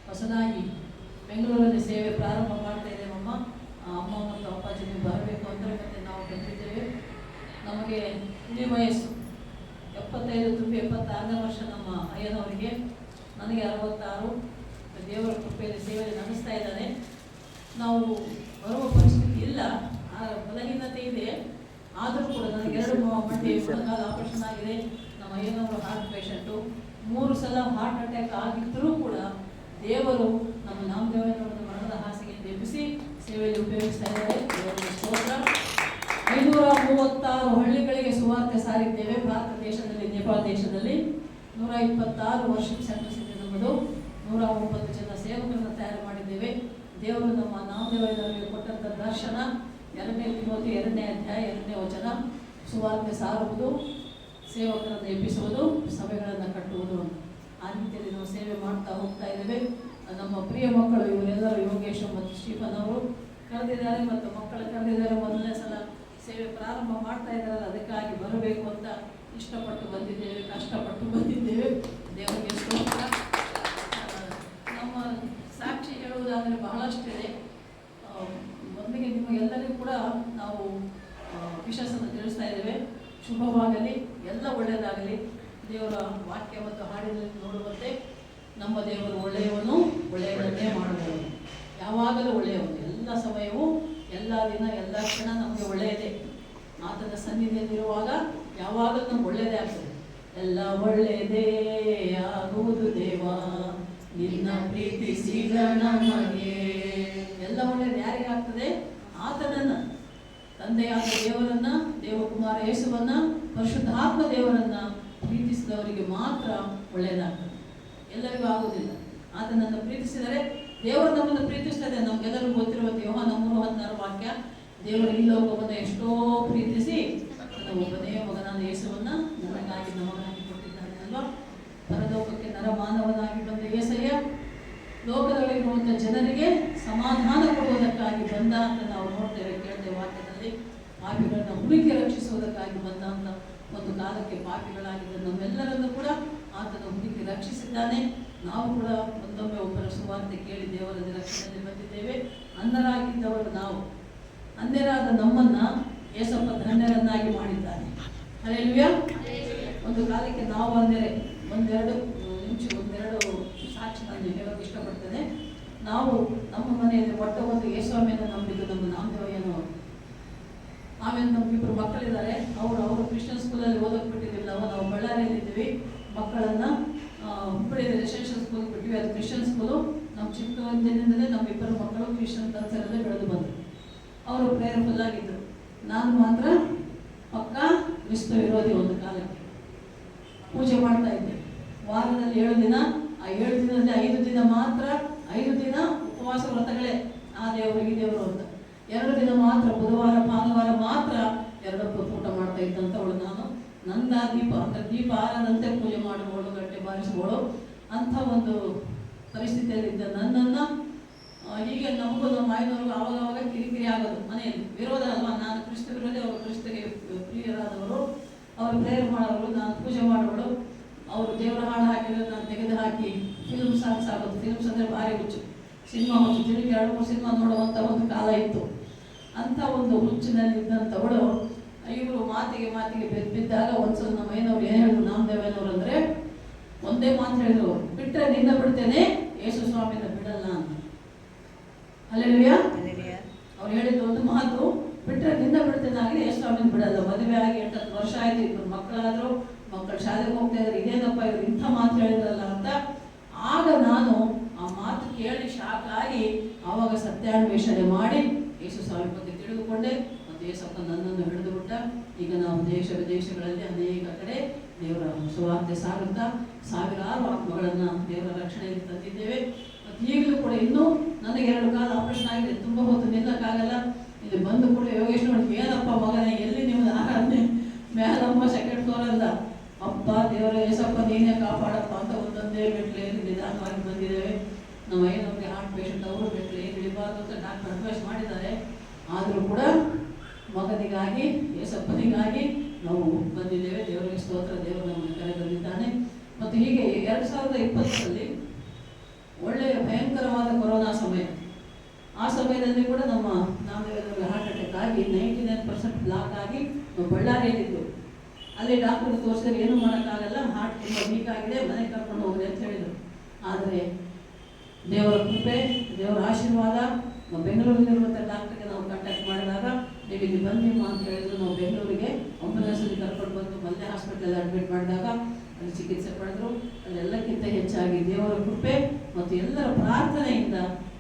ಹೊಸದಾಗಿ ಬೆಂಗಳೂರಲ್ಲಿ ಸೇವೆ ಪ್ರಾರಂಭ ಮಾಡ್ತಾ ಇದ್ದೇವಮ್ಮ. ಅಮ್ಮ ಮತ್ತು ಅಪ್ಪಾಜಿ ನೀವು ಬರಬೇಕು ಅಂದರೆ ಮತ್ತೆ ನಾವು ಬಂದಿದ್ದೇವೆ. ನಮಗೆ ಇಡೀ ವಯಸ್ಸು 75 ತುಂಬಿ 76ನೇ ವರ್ಷ ನಮ್ಮ ಅಯ್ಯನವರಿಗೆ. ನನಗೆ 66. ದೇವರ ಕೃಪೆಯಲ್ಲಿ ಸೇವೆಯಲ್ಲಿ ನಡೆಸ್ತಾ ಇದ್ದಾನೆ. ನಾವು ಬರುವ ಪರಿಸ್ಥಿತಿ ಇಲ್ಲ, ಬಲಹೀನತೆ ಇದೆ. ಆದರೂ ಕೂಡ ನನಗೆ 2 ಮಂಡಿ ಮೊಣಕಾಲು ಆಪರೇಷನ್ ಆಗಿದೆ. ನಮ್ಮ ಅಯ್ಯನವರು ಹಾರ್ಟ್ ಪೇಷಂಟು. 3 ಸಲ ಹಾರ್ಟ್ ಅಟ್ಯಾಕ್ ಆಗಿದ್ದರೂ ಕೂಡ ದೇವರು ನಮ್ಮ ನಾಮದೇವರವರನ್ನು ಮರಣದ ಹಾಸಿಗೆಯಿಂದ ಎಬ್ಬಿಸಿ ಸೇವೆಯಲ್ಲಿ ಉಪಯೋಗಿಸ್ತಾ ಇದ್ದಾರೆ. ದೇವರ ಸ್ತೋತ್ರ. 536 ಹಳ್ಳಿಗಳಿಗೆ ಸುವಾರ್ತೆ ಸಾರಿದ್ದೇವೆ ಭಾರತ ದೇಶದಲ್ಲಿ, ನೇಪಾಳ ದೇಶದಲ್ಲಿ. 126 ವರ್ಷಕ್ಕೆ ಸೆಂಟರ್ಸಿದೆ ನಮ್ಮದು. 109 ಜನ ಸೇವಕರನ್ನು ತಯಾರು ಮಾಡಿದ್ದೇವೆ. ದೇವರು ನಮ್ಮ ನಾಮದೇವರಿಗೆ ಕೊಟ್ಟಂಥ ದರ್ಶನ 2ನೇ ತಿಮೋಥಿ 2ನೇ ಅಧ್ಯಾಯ 2ನೇ ವಚನ, ಸುವಾರ್ತೆ ಸಾರುವುದು, ಸೇವಕರನ್ನು ಎಬ್ಬಿಸುವುದು, ಸಭೆಗಳನ್ನು ಕಟ್ಟುವುದು. ಆ ರೀತಿಯಲ್ಲಿ ನಾವು ಸೇವೆ ಮಾಡ್ತಾ ಹೋಗ್ತಾ ಇದ್ದೇವೆ. ನಮ್ಮ ಪ್ರಿಯ ಮಕ್ಕಳು ಇವರೆಲ್ಲರೂ ಯೋಗೇಶ್ ಮತ್ತು ಸ್ಟೀಫನ್ ಅವರು ಕರೆದಿದ್ದಾರೆ ಮತ್ತು ಮಕ್ಕಳು ಕರೆದಿದ್ದಾರೆ. ಮೊದಲನೇ ಸಲ ಸೇವೆ ಪ್ರಾರಂಭ ಮಾಡ್ತಾ ಇದ್ದಾರಲ್ಲ, ಅದಕ್ಕಾಗಿ ಬರಬೇಕು ಅಂತ ಇಷ್ಟಪಟ್ಟು ಬಂದಿದ್ದೇವೆ, ಕಷ್ಟಪಟ್ಟು ಬಂದಿದ್ದೇವೆ. ದೇವರಿಗೆ ಸ್ತೋತ್ರ. ನಮ್ಮ ಸಾಕ್ಷಿ ಹೇಳುವುದಾದರೆ ಬಹಳಷ್ಟಿದೆ. ಮೊದಲಿಗೆ ನಿಮಗೆಲ್ಲರಿಗೂ ಕೂಡ ನಾವು ವಿಶ್ವಾಸವನ್ನು ತಿಳಿಸ್ತಾ ಇದ್ದೇವೆ. ಶುಭವಾಗಲಿ, ಎಲ್ಲ ಒಳ್ಳೆಯದಾಗಲಿ. ದೇವರ ವಾಕ್ಯ ಮತ್ತು ಹಾಡಿನಲ್ಲಿ ನೋಡುವಂತೆ ನಮ್ಮ ದೇವರು ಒಳ್ಳೆಯವನು, ಒಳ್ಳೆಯದನ್ನೇ ಮಾಡುವವನು, ಯಾವಾಗಲೂ ಒಳ್ಳೆಯವನು. ಎಲ್ಲ ಸಮಯವೂ, ಎಲ್ಲ ದಿನ, ಎಲ್ಲ ಕ್ಷಣ ನಮಗೆ ಒಳ್ಳೆಯದೇ. ಆತನ ಸನ್ನಿಧಿಯಲ್ಲಿರುವಾಗ ಯಾವಾಗಲೂ ನಮ್ಗೆ ಒಳ್ಳೆಯದೇ ಆಗ್ತದೆ. ಎಲ್ಲ ಒಳ್ಳೆಯದೇ ಆಗುವುದು ದೇವ, ನಿನ್ನ ಪ್ರೀತಿಸಿದ ನಮಗೆ. ಎಲ್ಲ ಒಳ್ಳೆಯದು ಯಾರಿಗಾಗ್ತದೆ? ಆತನನ್ನು, ತಂದೆಯಾದ ದೇವರನ್ನ, ದೇವಕುಮಾರ ಯೇಸುವನ್ನ, ಪರಿಶುದ್ಧಾತ್ಮ ದೇವರನ್ನ ಪ್ರೀತಿಸಿದವರಿಗೆ ಮಾತ್ರ ಒಳ್ಳೆಯದಾಗ್ತದೆ. ಎಲ್ಲರಿಗೂ ಆಗುವುದಿಲ್ಲ. ಆತನನ್ನು ಪ್ರೀತಿಸಿದರೆ ದೇವರು ನಮ್ಮನ್ನು ಪ್ರೀತಿಸ್ತದೆ. ನಮಗೆಲ್ಲರಿಗೂ ಗೊತ್ತಿರುವಂತೆ ಯೋಹಾನ 3:16 ವಾಕ್ಯ, ದೇವರು ಈ ಲೋಕವನ್ನು ಎಷ್ಟೋ ಪ್ರೀತಿಸಿ ತನ್ನ ಒಬ್ಬನೇ ಮಗನಾದ ಯೇಸುವನ್ನ ನಮಗಾಗಿ ನಮಗಾಗಿ ಕೊಟ್ಟಿದ್ದಾನೆ ಅಲ್ವಾ. ಪರಲೋಕಕ್ಕೆ ನರಮಾನವನಾಗಿ ಬಂದ ಯೇಸಯ್ಯ ಲೋಕದಲ್ಲಿರುವಂಥ ಜನರಿಗೆ ಸಮಾಧಾನ ಕೊಡುವುದಕ್ಕಾಗಿ ಬಂದ ಅಂತ ನಾವು ನೋಡ್ತೇವೆ, ಕೇಳ್ತೇವೆ ವಾಕ್ಯದಲ್ಲಿ. ಪಾಪಿಗಳನ್ನು ಹುಡುಕಿ ರಕ್ಷಿಸುವುದಕ್ಕಾಗಿ ಬಂದ ಅಂತ. ಒಂದು ಕಾಲಕ್ಕೆ ಪಾಪಿಗಳಾಗಿದ್ದ ನಮ್ಮೆಲ್ಲರನ್ನು ಕೂಡ ಆತನ ಹುಡುಕಿ ರಕ್ಷಿಸಿದ್ದಾನೆ. ನಾವು ಕೂಡ ಒಂದೊಮ್ಮೆ ಒಬ್ಬರ ಸುವಾರ್ತೆ ಕೇಳಿ ದೇವರ ರಕ್ಷಣೆಯಲ್ಲಿ ಬಂದಿದ್ದೇವೆ. ಅನ್ನರಾಗಿದ್ದವರು ನಾವು, ಅನ್ಯರಾದ ನಮ್ಮನ್ನ ಯೇಸಪ್ಪ ಧನ್ಯರನ್ನಾಗಿ ಮಾಡಿದ್ದಾನೆ. ಹಲ್ಲೆಲೂಯಾ. ಒಂದು ಕಾಲಕ್ಕೆ ನಾವು ಒಂದೆರಡು ಸಾಕ್ಷಿ ನಾನು ಹೇಳೋಕೆ ಇಷ್ಟಪಡ್ತೇನೆ. ನಾವು ನಮ್ಮ ಮನೆಯಲ್ಲಿ ಒಂದು ಯೇಸುಸ್ವಾಮಿಯನ್ನು ನಂಬಿದ್ದು ನಮ್ಮ ನಾಮದೇವಯ್ಯನವರು. ಆಮೇಲೆ ನಮ್ಗಿಬ್ಬರು ಮಕ್ಕಳಿದ್ದಾರೆ. ಅವರು ಕ್ರಿಶ್ಚಿಯನ್ ಸ್ಕೂಲಲ್ಲಿ ಓದೋಕೆ ಬಿಟ್ಟಿದ್ದಿಲ್ಲ. ನಾವು ಬಳ್ಳಾರಿಯಲ್ಲಿದ್ದೀವಿ. ಮಕ್ಕಳನ್ನು ಹುಬ್ಬಳ್ಳಿಯಲ್ಲಿ ರೆಸಿಡೆನ್ಷಿಯಲ್ ಸ್ಕೂಲ್ ಬಿಟ್ಟಿವಿ, ಅದು ಕ್ರಿಶ್ಚಿಯನ್ ಸ್ಕೂಲು. ನಮ್ಮ ಚಿಕ್ಕಂದಿನಿಂದಲೇ ನಮ್ಮಿಬ್ಬರು ಮಕ್ಕಳು ಕ್ರಿಶ್ಚಿಯನ್ ಕಲ್ಚರಲ್ಲೇ ಬೆಳೆದು ಬಂದರು. ಅವರು ಪ್ರೇಯರ್ಫುಲ್ ಆಗಿದ್ದರು. ನಾನು ಮಾತ್ರ ಪಕ್ಕ ಕ್ರಿಸ್ತ ವಿರೋಧಿ. ಒಂದು ಕಾಲಕ್ಕೆ ಪೂಜೆ ಮಾಡ್ತಾ ಇದ್ದೆ. ವಾರದಲ್ಲಿ 7 ದಿನ, ಆ 7 ದಿನದಲ್ಲಿ 5 ದಿನ ಮಾತ್ರ, 5 ದಿನ ಉಪವಾಸ ವ್ರತಗಳೇ. ಆ ದೇವರು ಈ ದೇವರು ಅಂತ. 2 ದಿನ ಮಾತ್ರ, ಬುಧವಾರ ಭಾನುವಾರ ಮಾತ್ರ 2 ಊಟ ಮಾಡ್ತಾ ಇದ್ದಂಥವಳು ನಾನು. ನಂದ ದೀಪ ಅಂದರೆ ದೀಪ ಆರದಂತೆ ಪೂಜೆ ಮಾಡುವವಳು, ಗಂಟೆ ಬಾರಿಸುವವಳು. ಅಂಥ ಒಂದು ಪರಿಸ್ಥಿತಿಯಲ್ಲಿದ್ದ ನನ್ನನ್ನು ಹೀಗೆ ನಮಗೂ ನಮ್ಮ ಮಾಯನವ್ರಿಗೂ ಆವಾಗ ಕಿರಿಕಿರಿ ಆಗೋದು ಮನೆಯಲ್ಲಿ. ವಿರೋಧ ಅಲ್ವಾ, ನಾನು ಕ್ರಿಸ್ತ ವಿರೋಧಿ, ಅವರು ಕ್ರಿಸ್ತಗೆ ಪ್ರಿಯರಾದವರು. ಅವರು ಪ್ರೇಯರ್ ಮಾಡೋರು, ನಾನು ಪೂಜೆ ಮಾಡೋಳು. ಅವರು ದೇವರ ಹಾಡು ಹಾಕಿದ್ರೆ ನಾನು ತೆಗೆದು ಹಾಕಿ ಫಿಲ್ಮ್ ಸಾಂಗ್ಸ್ ಆಗೋದು. ಫಿಲ್ಮ್ಸ್ ಅಂದರೆ ಭಾರಿ ಹುಚ್ಚು, ಸಿನಿಮಾ ಹುಚ್ಚು. ದಿನಕ್ಕೆ 2-3 ಸಿನಿಮಾ ನೋಡುವಂಥ ಒಂದು ಕಾಲ ಇತ್ತು. ಅಂಥ ಒಂದು ಹುಚ್ಚಿನಲ್ಲಿ ಇದ್ದಂಥವಳು ಇವರು ಮಾತಿಗೆ ಬಿದ್ದಾಗ ಒಂದ್ಸಲ ನಮ್ಮ ಏನವ್ರು ಏನು ಹೇಳಿದ್ರು, ನಾಮದೇವಯ್ಯನವ್ರು ಅಂದರೆ ಒಂದೇ ಮಾತು ಹೇಳಿದ್ರು, ಬಿಟ್ಟರೆ ನಿನ್ನ ಬಿಡ್ತೇನೆ, ಯೇಸು ಸ್ವಾಮಿನ ಬಿಡಲ್ಲ ಅಂತ. ಹಲ್ಲೆಲೂಯಾ. ಅವ್ರು ಹೇಳಿದ್ದು ಒಂದು ಮಾತು, ಬಿಟ್ಟರೆ ನಿನ್ನ ಬಿಡ್ತೇನೆ ಆಗಲಿ, ಯೇಸು ಸ್ವಾಮಿನ ಬಿಡಲ್ಲ. ಮದುವೆ ಆಗಿ 8-10 ವರ್ಷ ಆಯ್ತು. ಇಬ್ಬರು ಮಕ್ಕಳಾದ್ರು, ಮಕ್ಕಳು ಶಾಲೆಗೆ ಹೋಗ್ತಾ ಇದ್ದಾರೆ. ಇದೇನಪ್ಪ ಇವರು ಇಂಥ ಮಾತು ಹೇಳಿದ್ರಲ್ಲ ಅಂತ. ಆಗ ನಾನು ಆ ಮಾತು ಕೇಳಿ ಶಾಕ್ ಆಗಿ ಆವಾಗ ಸತ್ಯಾನ್ವೇಷಣೆ ಮಾಡಿ ಯೇಸು ಸ್ವಾಮಿ ಬಗ್ಗೆ ತಿಳಿದುಕೊಂಡೆ. ಮತ್ತು ಯೇಸಪ್ಪ ನನ್ನನ್ನು ಹಿಡಿದು ಬಿಟ್ಟ. ಈಗ ನಾವು ದೇಶ ವಿದೇಶಗಳಲ್ಲಿ ಅನೇಕ ಕಡೆ ದೇವರ ಸುವಾರ್ತೆ ಸಾರುತ್ತಾ ಸಾವಿರಾರು ಆತ್ಮಗಳನ್ನು ದೇವರ ರಕ್ಷಣೆಯಲ್ಲಿ ತಂದಿದ್ದೇವೆ. ಮತ್ತು ಈಗಲೂ ಕೂಡ ಇನ್ನೂ ನನಗೆ 2 ಕಾಲ ಆಪರೇಷನ್ ಆಗಿದೆ. ತುಂಬ ಹೊತ್ತು ನಿಲ್ಲಕ್ಕಾಗಲ್ಲ. ಇಲ್ಲಿ ಬಂದು ಕೂಡ ಯೋಗೇಶ್ ನೋಡಿ, ಏನಪ್ಪ ಮಗನೇ ಎಲ್ಲಿ ನಿಮ್ಮದು ಆರಾಧನೆ? ಮೇಲಮ್ಮ 2nd ಫ್ಲೋರ್ ಅಂದ. ಅಪ್ಪ ದೇವರ ಯೇಸಪ್ಪ ನೀನೇ ಕಾಪಾಡಪ್ಪ ಅಂತ ಒಂದೊಂದೇ ಮೆಟ್ಲು ಏರಿ ನಿಧಾನವಾಗಿ ಬಂದಿದ್ದೇವೆ. ನಮ್ಮ ಏನವ್ರಿಗೆ ಹಾರ್ಟ್ ಪೇಷಂಟ್, ಅವರು ಮೆಟ್ಲು ಏನು ಇಳಿಬಾರ್ದು ಅಂತ ಡಾಕ್ಟರ್ ಅಡ್ವೈಸ್ ಮಾಡಿದ್ದಾರೆ. ಆದರೂ ಕೂಡ ಮಗನಿಗಾಗಿ, ಯೇಸಪ್ಪನಿಗಾಗಿ ನಾವು ಬಂದಿದ್ದೇವೆ. ದೇವರಿಗೆ ಸ್ತೋತ್ರ. ದೇವರು ನಮ್ಮನ್ನು ಕರೆ ಬಂದಿದ್ದಾನೆ. ಮತ್ತು ಹೀಗೆ 2020ರಲ್ಲಿ ಒಳ್ಳೆಯ ಭಯ ಸಮಯದಲ್ಲಿ ಕೂಡ ನಮ್ಮ ನಾಮದೇವರಲ್ಲಿ ಹಾರ್ಟ್ ಅಟ್ಯಾಕ್ ಆಗಿ 99% ಬ್ಲಾಕ್ ಆಗಿ ನಾವು ಬಳ್ಳಾರಿಯಲ್ಲಿದ್ದು, ಅಲ್ಲಿ ಡಾಕ್ಟರ್ ತೋರಿಸಿದ್ರೆ ಏನೂ ಮಾಡೋಕ್ಕಾಗಲ್ಲ, ಹಾರ್ಟ್ ತುಂಬ ವೀಕ್ ಆಗಿದೆ, ಮನೆಗೆ ಕರ್ಕೊಂಡು ಹೋಗ್ರಿ ಅಂತ ಹೇಳಿದರು. ಆದರೆ ದೇವರ ಕೃಪೆ, ದೇವರ ಆಶೀರ್ವಾದ, ನಾವು ಬೆಂಗಳೂರಿನಲ್ಲಿರುವಂಥ ಡಾಕ್ಟರ್ಗೆ ನಾವು ಕಾಂಟ್ಯಾಕ್ಟ್ ಮಾಡಿದಾಗ ನೀವು ಇಲ್ಲಿ ಬಂದಿಮ್ಮ ಅಂತ ಹೇಳಿದ್ರು. ನಾವು ಬೆಂಗಳೂರಿಗೆ ಆಂಬುಲೆನ್ಸಲ್ಲಿ ಕರ್ಕೊಂಡು ಬಂದು ಮಲ್ಲೆ ಹಾಸ್ಪಿಟಲ್ ಅಡ್ಮಿಟ್ ಮಾಡಿದಾಗ ಅಲ್ಲಿ ಚಿಕಿತ್ಸೆ ಪಡೆದ್ರು. ಅಲ್ಲೆಲ್ಲಕ್ಕಿಂತ ಹೆಚ್ಚಾಗಿ ದೇವರ ಕೃಪೆ ಮತ್ತು ಎಲ್ಲರ ಪ್ರಾರ್ಥನೆಯಿಂದ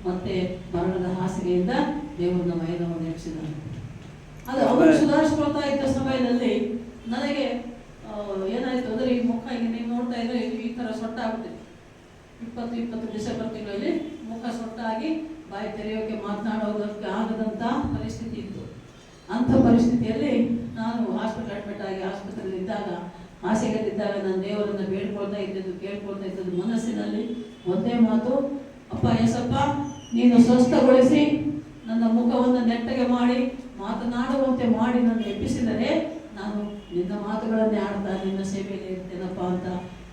ಮತ್ತೆ ಮರಣದ ಹಾಸಿಗೆಯಿಂದ ದೇವರು ನಮ್ಮ ಐದವನ್ನು ನೆಲೆಸಿದ್ದಾರೆ. ಅದು ಅವರು ಸುಧಾರಿಸ್ಕೊಳ್ತಾ ಇದ್ದ ಸಮಯದಲ್ಲಿ ನನಗೆ ಏನಾಯಿತು ಅಂದರೆ, ಈ ಮುಖ ಈಗ ನೀವು ನೋಡ್ತಾ ಇದ್ರೆ ಈ ಥರ ಸೊಟ್ಟಾಗ್ಬಿಟ್ಟಿದೆ. 20 ಡಿಸೆಂಬರ್ ತಿಂಗಳಲ್ಲಿ ಮುಖ ಸೊಟ್ಟಾಗಿ ಬಾಯಿ ತೆರೆಯೋಕೆ ಮಾತನಾಡೋದಕ್ಕೆ ಆಗದಂಥ ಪರಿಸ್ಥಿತಿ ಇತ್ತು. ಅಂಥ ಪರಿಸ್ಥಿತಿಯಲ್ಲಿ ನಾನು ಹಾಸ್ಪಿಟಲ್ ಅಡ್ಮಿಟ್ ಆಗಿ ಆಸ್ಪತ್ರೆಯಲ್ಲಿ ಇದ್ದಾಗ, ಹಾಸಿಗೆಯಲ್ಲಿದ್ದಾಗ ನಾನು ದೇವರನ್ನು ಬೇಡ್ಕೊಳ್ತಾ ಇದ್ದದ್ದು, ಕೇಳ್ಕೊಳ್ತಾ ಇದ್ದದ್ದು ಮನಸ್ಸಿನಲ್ಲಿ ಒಂದೇ ಮಾತು, ಅಪ್ಪ ಯೇಸಪ್ಪ, ನೀನು ಸ್ವಸ್ಥಗೊಳಿಸಿ ನನ್ನ ಮುಖವನ್ನು ನೆಟ್ಟಗೆ ಮಾಡಿ ಮಾತನಾಡುವಂತೆ ಮಾಡಿ ನನ್ನ ಎಬ್ಬಿಸಿದರೆ ನಾನು ನಿನ್ನ ಮಾತುಗಳನ್ನೇ ಆಡ್ತಾ ನಿನ್ನ ಸೇವೆಯಲ್ಲಿ ಇರ್ತೇನಪ್ಪ ಅಂತ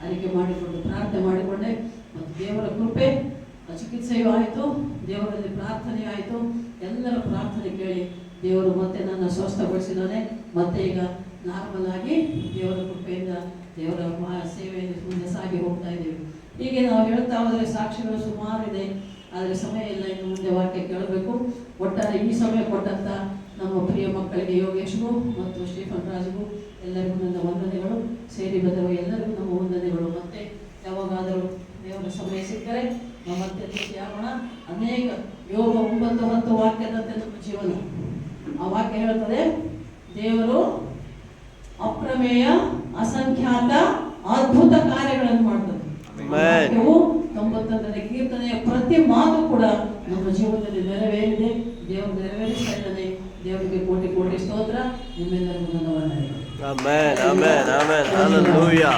ಅರಿಕೆ ಮಾಡಿಕೊಂಡು ಪ್ರಾರ್ಥನೆ ಮಾಡಿಕೊಂಡೆ. ಮತ್ತು ದೇವರ ಕೃಪೆ, ಚಿಕಿತ್ಸೆಯೂ ಆಯಿತು, ದೇವರಲ್ಲಿ ಪ್ರಾರ್ಥನೆಯೂ ಆಯಿತು. ಎಲ್ಲರ ಪ್ರಾರ್ಥನೆ ಕೇಳಿ ದೇವರು ಮತ್ತೆ ನನ್ನ ಸ್ವಸ್ಥಗೊಳಿಸಿದ್ದಾನೆ. ಮತ್ತೆ ಈಗ ನಾರ್ಮಲ್ ಆಗಿ ದೇವರ ಕೃಪೆಯಿಂದ ದೇವರ ಸೇವೆಯಲ್ಲಿ ಮುಂದೆ ಸಾಗಿ ಹೋಗ್ತಾ ಇದ್ದೀವಿ. ಹೀಗೆ ನಾವು ಹೇಳ್ತಾ ಹೋದರೆ ಸಾಕ್ಷಿಗಳು ಸುಮಾರು ಇದೆ, ಆದರೆ ಸಮಯ ಇಲ್ಲ, ಇನ್ನು ಮುಂದೆ ವಾಕ್ಯ ಕೇಳಬೇಕು. ಒಟ್ಟಾರೆ ಈ ಸಮಯ ಕೊಟ್ಟಂಥ ನಮ್ಮ ಪ್ರಿಯ ಮಕ್ಕಳಿಗೆ, ಯೋಗೇಶ್ಗೂ ಮತ್ತು ಶ್ರೀಫನ್ ರಾಜ್ಗೂ ಎಲ್ಲರಿಗೂ ನನ್ನ ವಂದನೆಗಳು. ಸೇರಿ ಬಂದವರು ಎಲ್ಲರಿಗೂ ನಮ್ಮ ವಂದನೆಗಳು. ಮತ್ತೆ ಯಾವಾಗಾದರೂ ದೇವರ ಸಮಯ ಸಿಕ್ಕರೆ ನಾವು ಮತ್ತೆ ಭೇಟಿಯಾಗೋಣ. ಅನೇಕ ಯೋಗ 9-10 ವಾಕ್ಯದಂತೆ ನಮ್ಮ ಜೀವನ. ಆ ವಾಕ್ಯ ಹೇಳ್ತದೆ, ದೇವರು ಅಪ್ರಮೇಯ ಅಸಂಖ್ಯಾತ ಅದ್ಭುತ ಕಾರ್ಯಗಳನ್ನು ಮಾಡ್ತದೆ. 91ನೇ ಕೀರ್ತನೆಯ ಪ್ರತಿ ಮಾತು ಕೂಡ ನಮ್ಮ ಜೀವನದಲ್ಲಿ ನೆರವೇರಿದೆ. ದೇವರು ನೆರವೇರಿಸ್ತಾ ಇದ್ದಾನೆ. ದೇವರಿಗೆ ಕೋಟಿ ಕೋಟಿ ಸ್ತೋತ್ರ. ನಿಮ್ಮೆಲ್ಲರಿಗೂ ನನ್ನ ವಂದನೆಗಳು. Amen amen amen. ಹಲ್ಲೆಲೂಯಾ.